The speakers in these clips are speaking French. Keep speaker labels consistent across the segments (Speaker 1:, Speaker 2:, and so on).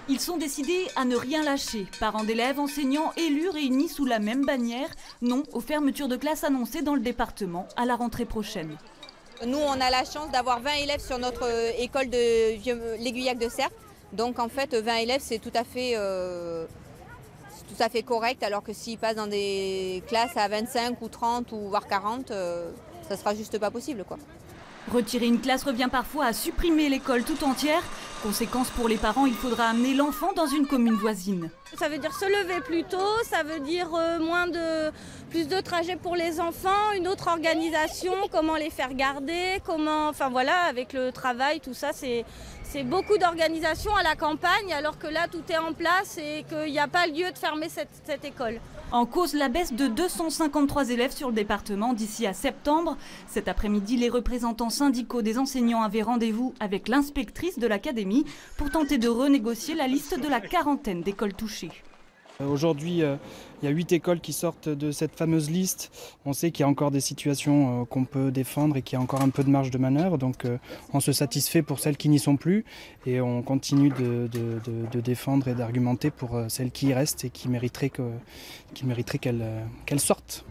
Speaker 1: Ils sont décidés à ne rien lâcher. Parents d'élèves, enseignants, élus réunis sous la même bannière. Non aux fermetures de classes annoncées dans le département à la rentrée prochaine.
Speaker 2: Nous, on a la chance d'avoir 20 élèves sur notre école de l'Aiguillac de Serres. Donc en fait, 20 élèves, c'est tout à fait correct, alors que s'ils passent dans des classes à 25 ou 30 ou voire 40, ça sera juste pas possible, quoi.
Speaker 1: Retirer une classe revient parfois à supprimer l'école tout entière. Conséquence pour les parents, il faudra amener l'enfant dans une commune voisine.
Speaker 3: Ça veut dire se lever plus tôt, ça veut dire plus de trajets pour les enfants, une autre organisation, comment les faire garder, avec le travail, tout ça, c'est beaucoup d'organisation à la campagne, alors que là tout est en place et qu'il n'y a pas lieu de fermer cette école.
Speaker 1: En cause, la baisse de 253 élèves sur le département d'ici à septembre. Cet après-midi, les représentants syndicaux des enseignants avaient rendez-vous avec l'inspectrice de l'académie pour tenter de renégocier la liste de la quarantaine d'écoles touchées.
Speaker 4: Aujourd'hui, il y a 8 écoles qui sortent de cette fameuse liste. On sait qu'il y a encore des situations qu'on peut défendre et qu'il y a encore un peu de marge de manœuvre. Donc on se satisfait pour celles qui n'y sont plus et on continue de défendre et d'argumenter pour celles qui y restent et qui mériteraient qu'elles sortent.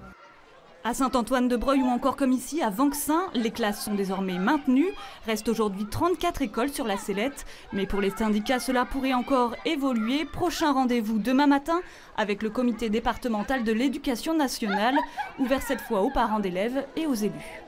Speaker 1: À Saint-Antoine-de-Breuil ou encore comme ici à Vanxin, les classes sont désormais maintenues. Restent aujourd'hui 34 écoles sur la sellette. Mais pour les syndicats, cela pourrait encore évoluer. Prochain rendez-vous demain matin avec le comité départemental de l'éducation nationale, ouvert cette fois aux parents d'élèves et aux élus.